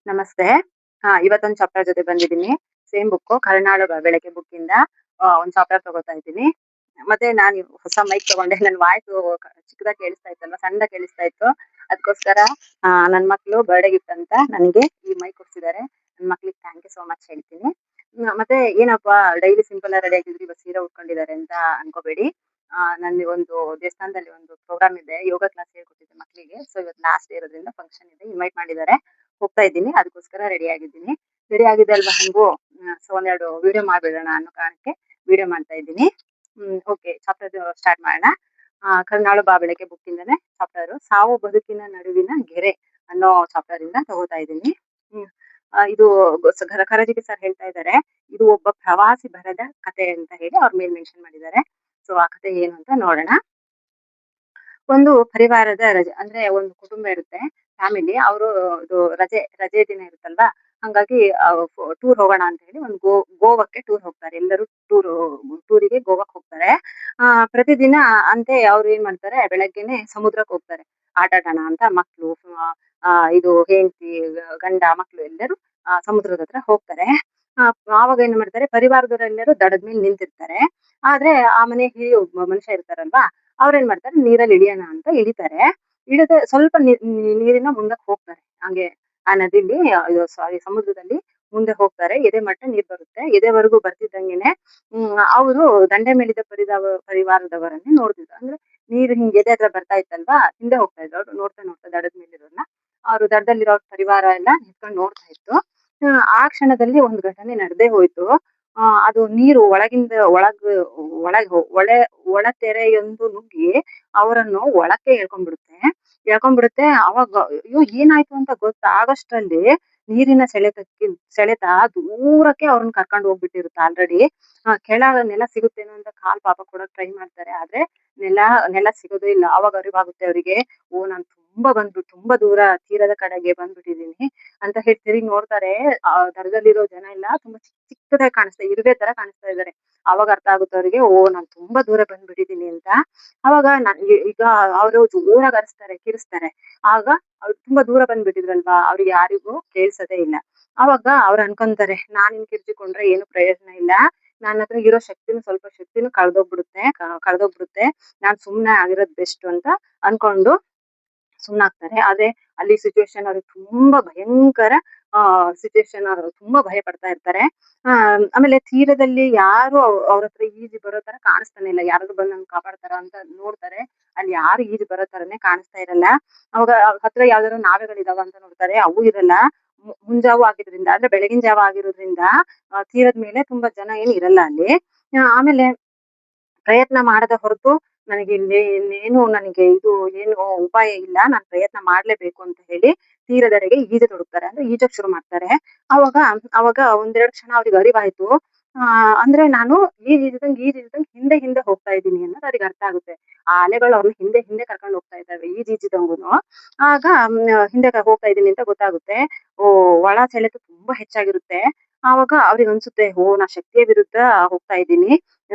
ನಮಸ್ತೆ. ಇವತ್ತೊಂದು ಚಾಪ್ಟರ್ ಜೊತೆ ಬಂದಿದ್ದೀನಿ. ಸೇಮ್ ಬುಕ್ಕು ಕರುನಾಳು ಬೆಳಗ್ಗೆ ಬುಕ್ಕಿಂದ ಒಂದು ಚಾಪ್ಟರ್ ತಗೋತಾ ಇದ್ದೀನಿ. ಮತ್ತೆ ನಾನು ಹೊಸ ಮೈಕ್ ತಗೊಂಡೆ. ನನ್ನ ವಾಯ್ಸು ಚಿಕ್ಕದಾಗಿ ಕೇಳಿಸ್ತಾ ಇತ್ತಲ್ವಾ, ಸಣ್ಣದಾಗಿ ಕೇಳಿಸ್ತಾ ಇತ್ತು. ಅದಕ್ಕೋಸ್ಕರ ನನ್ನ ಮಕ್ಳು ಬರ್ಡೇ ಗಿಫ್ಟ್ ಅಂತ ನನಗೆ ಈ ಮೈಕ್ ಕೊಡ್ಸಿದ್ದಾರೆ. ನನ್ನ ಮಕ್ಳಿಗೆ ಥ್ಯಾಂಕ್ ಯು ಸೋ ಮಚ್ ಹೇಳ್ತೀನಿ. ಮತ್ತೆ ಏನಪ್ಪಾ ಡೈಲಿ ಸಿಂಪಲ್ ಆಗಿ ರೆಡಿ ಆಗಿದ್ರಿ, ಇವತ್ತು ಸೀರೆ ಉಟ್ಕೊಂಡಿದ್ದಾರೆ ಅಂತ ಅನ್ಕೋಬೇಡಿ. ನಂದು ಒಂದು ದೇವಸ್ಥಾನದಲ್ಲಿ ಒಂದು ಪ್ರೋಗ್ರಾಮ್ ಇದೆ. ಯೋಗ ಕ್ಲಾಸ್ ಹೇಳ್ಕೊಟ್ಟಿದ್ದೆ ಮಕ್ಳಿಗೆ. ಸೊ ಇವತ್ತು ಲಾಸ್ಟ್ ಡೇ ಇರೋದ್ರಿಂದ ಫಂಕ್ಷನ್ ಇದೆ. ಇನ್ವೈಟ್ ಮಾಡಿದ್ದಾರೆ. ಹೋಗ್ತಾ ಇದ್ದೀನಿ. ಅದಕ್ಕೋಸ್ಕರ ರೆಡಿ ಆಗಿದ್ದೀನಿ. ರೆಡಿ ಆಗಿದೆ ಅಲ್ವಾ ಹೆಂಗು. ಸೊ ಒಂದೆರಡು ವಿಡಿಯೋ ಮಾಡ್ಬಿಡೋಣ ಅನ್ನೋ ಕಾರಣಕ್ಕೆ ವಿಡಿಯೋ ಮಾಡ್ತಾ ಇದ್ದೀನಿ. ಓಕೆ, ಚಾಪ್ಟರ್ ಸ್ಟಾರ್ಟ್ ಮಾಡೋಣ. ಕರುನಾಳು ಬಾ ಬೆಳಗ್ಗೆ ಬುಕ್ಕಿಂದನೇ ಚಾಪ್ಟರ್ ಸಾವು ಬದುಕಿನ ನಡುವಿನ ಗೆರೆ ಅನ್ನೋ ಚಾಪ್ಟರ್ ಇಂದ ತಗೋತಾ ಇದ್ದೀನಿ. ಇದು ಕರಜಿಗೆ ಸರ್ ಹೇಳ್ತಾ ಇದ್ದಾರೆ, ಇದು ಒಬ್ಬ ಪ್ರವಾಸಿ ಬರೆದ ಕತೆ ಅಂತ ಹೇಳಿ ಅವ್ರ ಮೇಲ್ ಮೆನ್ಷನ್ ಮಾಡಿದ್ದಾರೆ. ಸೊ ಆ ಕತೆ ಏನು ಅಂತ ನೋಡೋಣ. ಒಂದು ಪರಿವಾರದ ರಜೆ ಅಂದ್ರೆ ಒಂದು ಕುಟುಂಬ ಇರುತ್ತೆ, ಫ್ಯಾಮಿಲಿ. ಅವರು ಇದು ರಜೆ ದಿನ ಇರುತ್ತಲ್ವಾ, ಹಂಗಾಗಿ ಟೂರ್ ಹೋಗೋಣ ಅಂತ ಹೇಳಿ ಒಂದು ಗೋವಾಕ್ಕೆ ಟೂರ್ ಹೋಗ್ತಾರೆ. ಎಲ್ಲರೂ ಟೂರಿಗೆ ಗೋವಾಕ್ ಹೋಗ್ತಾರೆ. ಪ್ರತಿದಿನ ಅಂತೆ ಅವ್ರು ಏನ್ ಮಾಡ್ತಾರೆ, ಬೆಳಗ್ಗೆನೆ ಸಮುದ್ರಕ್ಕೆ ಹೋಗ್ತಾರೆ ಆಟ ಆಡೋಣ ಅಂತ. ಮಕ್ಳು, ಇದು ಹೆಂಡತಿ, ಗಂಡ, ಮಕ್ಳು ಎಲ್ಲರೂ ಸಮುದ್ರದ ಹತ್ರ ಹೋಗ್ತಾರೆ. ಆವಾಗ ಏನ್ ಮಾಡ್ತಾರೆ, ಪರಿವಾರದವರೆಲ್ಲರೂ ದಡದ ಮೇಲೆ ನಿಂತಿರ್ತಾರೆ. ಆದ್ರೆ ಆ ಮನೆ ಹಿರಿಯ ಒಬ್ಬ ಮನುಷ್ಯ ಇರ್ತಾರಲ್ವಾ, ಅವ್ರೇನ್ ಮಾಡ್ತಾರೆ, ನೀರಲ್ಲಿ ಇಳಿಯೋಣ ಅಂತ ಇಳಿತಾರೆ. ಇಳಿದ ಸ್ವಲ್ಪ ನೀರಿನ ಮುಂದಕ್ಕೆ ಹೋಗ್ತಾರೆ. ಹಂಗೆ ಆ ನದಿಲಿ, ಸಾರಿ ಸಮುದ್ರದಲ್ಲಿ ಮುಂದೆ ಹೋಗ್ತಾರೆ. ಎದೆ ಮಟ್ಟ ನೀರ್ ಬರುತ್ತೆ. ಎದೆವರೆಗೂ ಬರ್ತಿದ್ದಂಗೆನೆ ಅವರು ದಂಡೆ ಮೇಲಿದ್ದ ಪರಿವಾರದವರನ್ನೇ ನೋಡ್ತಿದ್ರು. ಅಂದ್ರೆ ನೀರು ಹಿಂಗ್ ಎದೆ ಹತ್ರ ಬರ್ತಾ ಇತ್ತಲ್ವಾ, ಹಿಂದೆ ಹೋಗ್ತಾ ಇದ್ರು. ಅವ್ರು ನೋಡ್ತಾ ನೋಡ್ತಾ ದಡದ ಮೇಲಿರೋರ್ನ, ಅವ್ರು ದಡದಲ್ಲಿರೋ ಪರಿವಾರ ಎಲ್ಲ ನಿಂತ್ಕೊಂಡು ನೋಡ್ತಾ ಇತ್ತು. ಆ ಕ್ಷಣದಲ್ಲಿ ಒಂದು ಘಟನೆ ನಡೆದೇ ಹೋಯ್ತು. ಅದು ನೀರು ಒಳ ತೆರೆಯೊಂದು ನುಗ್ಗಿ ಅವರನ್ನು ಒಳಕ್ಕೆ ಎಳ್ಕೊಂಡ್ಬಿಡುತ್ತೆ. ಅವಾಗ ಅಯ್ಯೋ ಏನಾಯ್ತು ಅಂತ ಗೊತ್ತಾಗಷ್ಟರಲ್ಲಿ ನೀರಿನ ಸೆಳೆತ ದೂರಕ್ಕೆ ಅವ್ರನ್ನ ಕರ್ಕೊಂಡು ಹೋಗ್ಬಿಟ್ಟಿರುತ್ತೆ ಆಲ್ರೆಡಿ. ನೆಲ ಸಿಗುತ್ತೇನೋ ಅಂತ ಪಾಪ ಕೂಡ ಟ್ರೈ ಮಾಡ್ತಾರೆ. ಆದ್ರೆ ನೆಲ ಸಿಗೋದೇ ಇಲ್ಲ. ಅವಾಗ ಅರಿವಾಗುತ್ತೆ ಅವರಿಗೆ, ನಾನ್ ತುಂಬಾ ದೂರ ತೀರದ ಕಡೆಗೆ ಬಂದ್ಬಿಟ್ಟಿದೀನಿ ಅಂತ ಹೇಳಿ ತಿರುಗಿ ನೋಡ್ತಾರೆ. ದರದಲ್ಲಿರೋ ಜನ ಎಲ್ಲ ತುಂಬಾ ಚಿಕ್ಕದಾಗಿ ಕಾಣಿಸ್ತಾ, ಇರುವೆ ತರ ಕಾಣಿಸ್ತಾ ಇದಾರೆ. ಅವಾಗ ಅರ್ಥ ಆಗುತ್ತೆ ಅವರಿಗೆ, ನಾನ್ ತುಂಬಾ ದೂರ ಬಂದ್ಬಿಟ್ಟಿದೀನಿ ಅಂತ. ಅವಾಗ ಈಗ ಅವರು ಜೋರಾಗಿ ಅರಸ್ತಾರೆ, ಕಿರಿಸ್ತಾರೆ. ಆಗ ಅವ್ರು ತುಂಬಾ ದೂರ ಬಂದ್ಬಿಟ್ಟಿದ್ರಲ್ವಾ, ಅವ್ರಿಗೆ ಯಾರಿಗೂ ಕೇಳ್ಸದೇ ಇಲ್ಲ. ಅವಾಗ ಅವ್ರು ಅನ್ಕೊಂತಾರೆ, ನಾನ್ ಇನ್ ಕಿರ್ಚಿಕೊಂಡ್ರೆ ಏನು ಪ್ರಯೋಜನ ಇಲ್ಲ, ನನ್ನ ಹತ್ರ ಇರೋ ಸ್ವಲ್ಪ ಶಕ್ತಿನೂ ಕಳ್ದೋಗ್ಬಿಡುತ್ತೆ. ನಾನ್ ಸುಮ್ನೆ ಆಗಿರೋದ್ ಬೆಸ್ಟ್ ಅಂತ ಅನ್ಕೊಂಡು ಸುಮ್ನಾಗ್ತಾರೆ. ಆದ್ರೆ ಅಲ್ಲಿ ಸಿಚುವೇಶನ್ ಅವ್ರಿಗೆ ತುಂಬಾ ಭಯಂಕರ ಸಿಚುವೇಶನ್. ಅವ್ರು ತುಂಬಾ ಭಯ ಪಡ್ತಾ ಇರ್ತಾರೆ. ಆಮೇಲೆ ತೀರದಲ್ಲಿ ಯಾರು ಅವ್ರ ಹತ್ರ ಈಜಿ ಬರೋ ತರ ಕಾಣಿಸ್ತಾನೆ ಇಲ್ಲ. ಯಾರಾದ್ರೂ ಬಂದು ನಮ್ಗೆ ಕಾಪಾಡ್ತಾರ ಅಂತ ನೋಡ್ತಾರೆ. ಅಲ್ಲಿ ಯಾರು ಈಜು ಬರೋ ತರನೇ ಕಾಣಿಸ್ತಾ ಇರಲ್ಲ. ಅವಾಗ ಅವ್ರ ಹತ್ರ ಯಾವ್ದಾದ್ರು ನಾವೆಗಳಿದಾವ ಅಂತ ನೋಡ್ತಾರೆ, ಅವು ಇರಲ್ಲ. ಮುಂಜಾವು ಆಗಿರೋದ್ರಿಂದ, ಅಂದ್ರೆ ಬೆಳಗಿನ ಜಾವ ಆಗಿರೋದ್ರಿಂದ ತೀರದ ಮೇಲೆ ತುಂಬಾ ಜನ ಏನು ಇರಲ್ಲ ಅಲ್ಲಿ. ಆಮೇಲೆ ಪ್ರಯತ್ನ ಮಾಡದ ಹೊರತು ನನಗೆ ನನಗೆ ಇದು ಏನು ಉಪಾಯ ಇಲ್ಲ, ನಾನ್ ಪ್ರಯತ್ನ ಮಾಡ್ಲೇಬೇಕು ಅಂತ ಹೇಳಿ ತೀರದೆಡೆಗೆ ತೊಡಗ್ತಾರೆ. ಅಂದ್ರೆ ಈಜಕ್ ಶುರು ಮಾಡ್ತಾರೆ. ಅವಾಗ ಒಂದೆರಡು ಕ್ಷಣ ಅವ್ರಿಗೆ ಅರಿವಾಯ್ತು. ಅಂದ್ರೆ ನಾನು ಈಜಿದಂಗ್ ಹಿಂದೆ ಹೋಗ್ತಾ ಇದ್ದೀನಿ ಅನ್ನೋದು ಅವ್ರಿಗೆ ಅರ್ಥ ಆಗುತ್ತೆ. ಆ ಅಲೆಗಳು ಅವ್ರನ್ನ ಹಿಂದೆ ಕರ್ಕೊಂಡು ಹೋಗ್ತಾ ಇದ್ದಾವೆ ಈಜಿದಂಗುನು. ಆಗ ಹಿಂದೆ ಹೋಗ್ತಾ ಇದ್ದೀನಿ ಅಂತ ಗೊತ್ತಾಗುತ್ತೆ. ಒಳ ಸೆಳೆತ ತುಂಬಾ ಹೆಚ್ಚಾಗಿರುತ್ತೆ. ಆವಾಗ ಅವ್ರಿಗೆ ಅನ್ಸುತ್ತೆ, ನಾ ಶಕ್ತಿಯ ವಿರುದ್ಧ ಹೋಗ್ತಾ ಇದ್ದೀನಿ.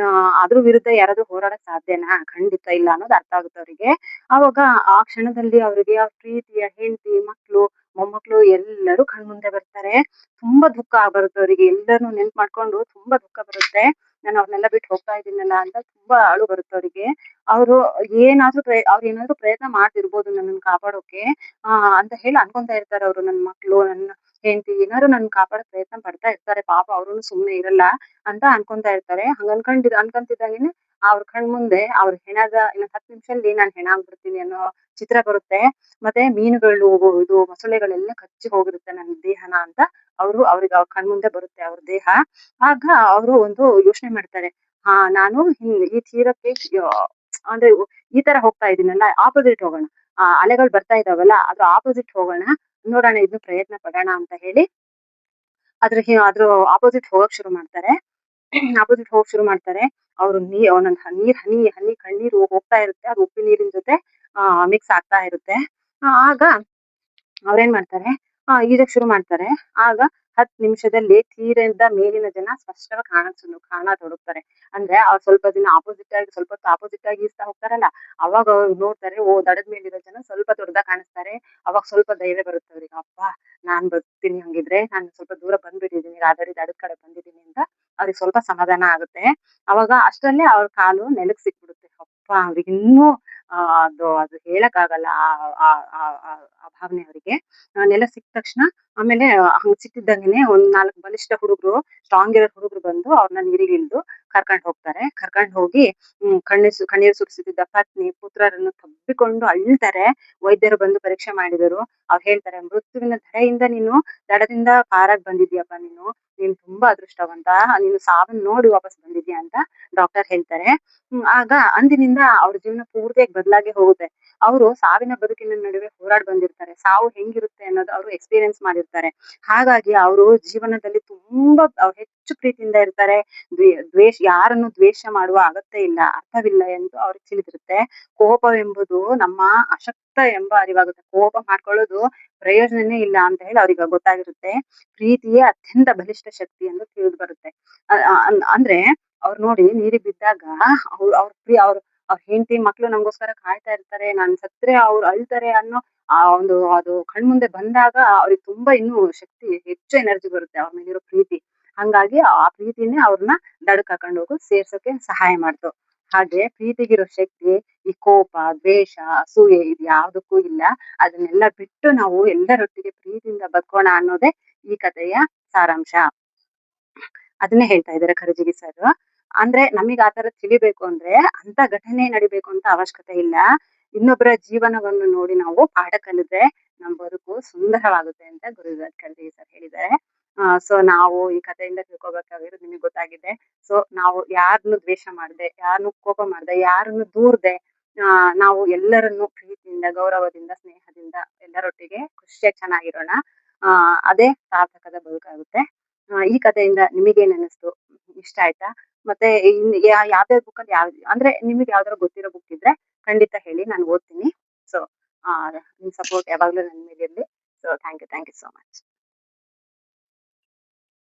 ಅದ್ರ ವಿರುದ್ಧ ಯಾರಾದ್ರೂ ಹೋರಾಡಕ್ ಸಾಧ್ಯನಾ? ಖಂಡಿತ ಇಲ್ಲ ಅನ್ನೋದು ಅರ್ಥ ಆಗುತ್ತೆ ಅವರಿಗೆ. ಅವಾಗ ಆ ಕ್ಷಣದಲ್ಲಿ ಅವರಿಗೆ ಆ ಪ್ರೀತಿಯ ಹೆಂಡತಿ, ಮಕ್ಳು, ಮೊಮ್ಮಕ್ಳು ಎಲ್ಲರೂ ಕಣ್ಮುಂದೆ ಬರ್ತಾರೆ. ತುಂಬಾ ದುಃಖ ಬರುತ್ತೆ ಅವರಿಗೆ. ಎಲ್ಲರನ್ನೂ ನೆನ್ಪು ಮಾಡ್ಕೊಂಡು ತುಂಬಾ ದುಃಖ ಬರುತ್ತೆ. ನಾನು ಅವ್ರನ್ನೆಲ್ಲ ಬಿಟ್ಟು ಹೋಗ್ತಾ ಇದ್ದೀನಲ್ಲ ಅಂತ ತುಂಬಾ ಅಳು ಬರುತ್ತೆ ಅವರಿಗೆ. ಅವ್ರು ಏನಾದ್ರೂ ಪ್ರಯತ್ನ ಮಾಡ್ತಿರ್ಬೋದು ನನ್ನನ್ನು ಕಾಪಾಡೋಕೆ ಅಂತ ಹೇಳಿ ಅನ್ಕೊಂತಾ ಇರ್ತಾರೆ ಅವರು. ನನ್ನ ಮಕ್ಳು, ನನ್ನ ಹೆಂಡತಿ ಏನಾದ್ರು ನನ್ ಕಾಪಾಡೋ ಪ್ರಯತ್ನ ಪಡ್ತಾ ಇರ್ತಾರೆ. ಪಾಪ ಅವ್ರುನು ಸುಮ್ನೆ ಇರಲ್ಲ ಅಂತ ಅನ್ಕೊಂತಾ ಇರ್ತಾರೆ. ಅನ್ಕೊಂತಿದ್ದಂಗೆನೆ ಅವ್ರ ಕಣ್ ಮುಂದೆ ಅವ್ರ ಇನ್ನ 10 ನಿಮಿಷದಲ್ಲಿ ನಾನ್ ಹೆಣ ಆಗ್ಬಿಡ್ತೀನಿ ಅನ್ನೋ ಚಿತ್ರ ಬರುತ್ತೆ. ಮತ್ತೆ ಮೀನುಗಳು, ಇದು ಮೊಸಳೆಗಳೆಲ್ಲ ಕಚ್ಚಿ ಹೋಗಿರುತ್ತೆ ನನ್ನ ದೇಹನ ಅಂತ ಅವ್ರಿಗೆ ಅವ್ರ ಕಣ್ಮುಂದೆ ಬರುತ್ತೆ ಅವ್ರ ದೇಹ. ಆಗ ಅವರು ಒಂದು ಯೋಚನೆ ಮಾಡ್ತಾರೆ, ನಾನು ಈ ತೀರಕ್ಕೆ ಅಂದ್ರೆ ಈ ತರ ಹೋಗ್ತಾ ಇದೀನಲ್ಲ, ಆಪೋಸಿಟ್ ಹೋಗೋಣ. ಅಲೆಗಳು ಬರ್ತಾ ಇದಾವಲ್ಲ, ಅದ್ರ ಆಪೋಸಿಟ್ ಹೋಗೋಣ, ನೋಡೋಣ, ಇದನ್ನು ಪ್ರಯತ್ನ ಪಡೋಣ ಅಂತ ಹೇಳಿ ಅದ್ರ ಆಪೋಸಿಟ್ ಹೋಗಕ್ ಶುರು ಮಾಡ್ತಾರೆ. ಅವ್ರು ಒಂದೊಂದ್ ಹನಿ ಕಣ್ಣೀರು ಹೋಗ್ತಾ ಇರುತ್ತೆ. ಅದು ಉಪ್ಪು ನೀರಿನ ಜೊತೆ ಮಿಕ್ಸ್ ಆಗ್ತಾ ಇರುತ್ತೆ. ಆಗ ಅವ್ರೇನ್ ಮಾಡ್ತಾರೆ, ಈಜಕ್ ಶುರು ಮಾಡ್ತಾರೆ. ಆಗ 10 ನಿಮಿಷದಲ್ಲಿ ತೀರದ ಮೇಲಿನ ಜನ ಸ್ಪಷ್ಟವಾಗಿ ಕಾಣತೊಡಗ್ತಾರೆ. ಅಂದ್ರೆ ಸ್ವಲ್ಪ ದಿನ ಸ್ವಲ್ಪ ಹೊತ್ತು ಅಪೋಸಿಟ್ ಆಗಿ ಈಜ್ತಾ ಹೋಗ್ತಾರಲ್ಲ, ಅವಾಗ ಅವ್ರು ನೋಡ್ತಾರೆ, ಓಹ್! ದಡದ ಮೇಲಿರೋ ಜನ ಸ್ವಲ್ಪ ದೊಡ್ಡದಾಗಿ ಕಾಣಿಸ್ತಾರೆ. ಅವಾಗ ಸ್ವಲ್ಪ ಧೈರ್ಯ ಬರುತ್ತೆ ಅವ್ರಿಗೆ. ಅಬ್ಬಾ! ನಾನ್ ಬರ್ತೀನಿ ಹಂಗಿದ್ರೆ. ನಾನು ಸ್ವಲ್ಪ ದೂರ ಬಂದ್ಬಿಟ್ಟಿದ್ದೀನಿ. ಆಲ್ರೆಡಿ ದಡದ ಕಡೆ ಬಂದಿದ್ದೀನಿ ಅಂತ ಅವ್ರಿಗೆ ಸ್ವಲ್ಪ ಸಮಾಧಾನ ಆಗುತ್ತೆ. ಅವಾಗ ಅಷ್ಟರಲ್ಲೇ ಅವ್ರ ಕಾಲು ನೆಲಕ್ ಸಿಕ್ಬಿಡುತ್ತೆ. ಅಬ್ಬಾ! ಅವ್ರಿಗಿನ್ನೂ ಅದು ಹೇಳಕ್ಕಾಗಲ್ಲ ಆ ಆ ಆ ಆ ಭಾವನೆ ಅವ್ರಿಗೆ. ನೆಲಕ್ ಸಿಕ್ಕ ತಕ್ಷಣ ಆಮೇಲೆ ಹಂಗ್ ಸಿಕ್ಕಿದ್ದಂಗೆನೆ ಒಂದ್ 4 ಬಲಿಷ್ಠ ಹುಡುಗ್ರು, ಸ್ಟ್ರಾಂಗ್ ಇರೋ ಹುಡುಗ್ರು ಬಂದು ಅವ್ರನ್ನ ನೀರಿಗಿಳ್ದು ಕರ್ಕೊಂಡ್ ಹೋಗ್ತಾರೆ. ಕರ್ಕೊಂಡ್ ಹೋಗಿ ಕಣ್ಣೀರು ಸುರಿಸುತ್ತಿದ್ದ ಪತ್ನಿ, ಪುತ್ರರನ್ನು ತಬ್ಬಿಕೊಂಡು ಅಳ್ತಾರೆ. ವೈದ್ಯರು ಬಂದು ಪರೀಕ್ಷೆ ಮಾಡಿದರು. ಅವ್ರು ಹೇಳ್ತಾರೆ, "ಮೃತ್ಯುವಿನ ಧರೆಯಿಂದ ನೀನು ದಡದಿಂದ ಪಾರಾಗ್ ಬಂದಿದ್ಯಪ್ಪಾ ನೀನು. ನೀನು ತುಂಬಾ ಅದೃಷ್ಟವಂತ. ನೀನು ಸಾವನ್ನ ನೋಡಿ ವಾಪಸ್ ಬಂದಿದ್ಯಾ" ಅಂತ ಡಾಕ್ಟರ್ ಹೇಳ್ತಾರೆ. ಆಗ ಅಂದಿನಿಂದ ಅವ್ರ ಜೀವನ ಪೂರ್ತಿಯಾಗಿ ಬದಲಾಗೇ ಹೋಗುತ್ತೆ. ಅವರು ಸಾವಿನ ಬದುಕಿನ ನಡುವೆ ಹೋರಾಡಿ ಬಂದಿರ್ತಾರೆ. ಸಾವು ಹೆಂಗಿರುತ್ತೆ ಅನ್ನೋದು ಅವರು ಎಕ್ಸ್‌ಪೀರಿಯನ್ಸ್ ಮಾಡಿರ್ತಾರೆ. ಹಾಗಾಗಿ ಅವರು ಜೀವನದಲ್ಲಿ ತುಂಬಾ ಹೆಚ್ಚು ಪ್ರೀತಿಯಿಂದ ಇರ್ತಾರೆ. ಯಾರನ್ನು ದ್ವೇಷ ಮಾಡುವ ಅಗತ್ಯ ಇಲ್ಲ, ಅರ್ಥವಿಲ್ಲ ಎಂದು ಅವ್ರಿಗೆ ತಿಳಿದಿರುತ್ತೆ. ಕೋಪವೆಂಬುದು ನಮ್ಮ ಅಶಕ್ತ ಎಂಬ ಅರಿವಾಗುತ್ತೆ. ಕೋಪ ಮಾಡ್ಕೊಳ್ಳೋದು ಪ್ರಯೋಜನನೇ ಇಲ್ಲ ಅಂತ ಹೇಳಿ ಅವ್ರಿಗೆ ಗೊತ್ತಾಗಿರುತ್ತೆ. ಪ್ರೀತಿಯೇ ಅತ್ಯಂತ ಬಲಿಷ್ಠ ಶಕ್ತಿ ಎಂದು ತಿಳಿದು ಬರುತ್ತೆ. ಅಂದ್ರೆ ಅವ್ರು ನೋಡಿ ನೀರಿಗೆ ಬಿದ್ದಾಗ ಅವ್ರ ಹೆಂಡತಿ ಮಕ್ಳು ನಮಗೋಸ್ಕರ ಕಾಯ್ತಾ ಇರ್ತಾರೆ. ನಾನ್ ಸತ್ರೆ ಅವ್ರು ಅಳ್ತಾರೆ ಅನ್ನೋ ಅದು ಕಣ್ಮುಂದೆ ಬಂದಾಗ ಅವ್ರಿಗೆ ತುಂಬಾ ಇನ್ನೂ ಶಕ್ತಿ, ಹೆಚ್ಚು ಎನರ್ಜಿ ಬರುತ್ತೆ ಅವ್ರ ಮೇಲಿರೋ ಪ್ರೀತಿ. ಹಂಗಾಗಿ ಆ ಪ್ರೀತಿನೇ ಅವ್ರನ್ನ ದಡಕ್ ಕರ್ಕೊಂಡ್ ಹೋಗಿ ಸೇರ್ಸೋಕೆ ಸಹಾಯ ಮಾಡ್ತು. ಹಾಗೆ ಪ್ರೀತಿಗಿರೋ ಶಕ್ತಿ ಈ ಕೋಪ, ದ್ವೇಷ, ಅಸೂಯೆ ಇದ್ ಯಾವ್ದಕ್ಕೂ ಇಲ್ಲ. ಅದನ್ನೆಲ್ಲ ಬಿಟ್ಟು ನಾವು ಎಲ್ಲರೊಟ್ಟಿಗೆ ಪ್ರೀತಿಯಿಂದ ಬದುಕೋಣ ಅನ್ನೋದೇ ಈ ಕಥೆಯ ಸಾರಾಂಶ. ಅದನ್ನೇ ಹೇಳ್ತಾ ಇದ್ದಾರೆ ಕರಜಗಿ ಸರ್. ಅಂದ್ರೆ ನಮಿಗ್ ಆತರ ತಿಳಿಬೇಕು ಅಂದ್ರೆ ಅಂತ ಘಟನೆ ನಡಿಬೇಕು ಅಂತ ಅವಶ್ಯಕತೆ ಇಲ್ಲ. ಇನ್ನೊಬ್ಬರ ಜೀವನವನ್ನು ನೋಡಿ ನಾವು ಪಾಠ ಕಲಿದ್ರೆ ನಮ್ ಬದುಕು ಸುಂದರವಾಗುತ್ತೆ ಅಂತ ಗುರುರಾಜ್ ಕರ್ಜಗಿ ಸರ್ ಹೇಳಿದ್ದಾರೆ. ಸೊ ನಾವು ಈ ಕಥೆಯಿಂದ ತಿಳ್ಕೊಬೇಕಾಗಿರೋದು ನಿಮಗೆ ಗೊತ್ತಾಗಿದೆ. ಸೊ ನಾವು ಯಾರನ್ನು ದ್ವೇಷ ಮಾಡದೆ, ಯಾರನ್ನು ಕೋಪ ಮಾಡದೆ, ಯಾರನ್ನು ದೂರದೆ ನಾವು ಎಲ್ಲರನ್ನು ಪ್ರೀತಿಯಿಂದ, ಗೌರವದಿಂದ, ಸ್ನೇಹದಿಂದ ಎಲ್ಲರೊಟ್ಟಿಗೆ ಖುಷಿಯಾಗಿ ಚೆನ್ನಾಗಿರೋಣ. ಅದೇ ಸಾರ್ಥಕದ ಬದುಕಾಗುತ್ತೆ. ಈ ಕಥೆಯಿಂದ ನಿಮಗೇನ್ ಅನ್ನಿಸ್ತು? ಇಷ್ಟ ಆಯ್ತಾ? ಮತ್ತೆ ಯಾವ್ಯಾವ ಬುಕ್ಕಲ್ಲಿ ಅಂದ್ರೆ ನಿಮಗೆ ಯಾವ್ದಾದ್ರು ಗೊತ್ತಿರೋ ಬುಕ್ ಇದ್ರೆ ಖಂಡಿತ ಹೇಳಿ, ನಾನು ಓದ್ತೀನಿ. ಸೊ ನಿಮ್ ಸಪೋರ್ಟ್ ಯಾವಾಗ್ಲೂ ನನ್ ಮೇಲೆ ಇರ್ಲಿ. So thank you so much.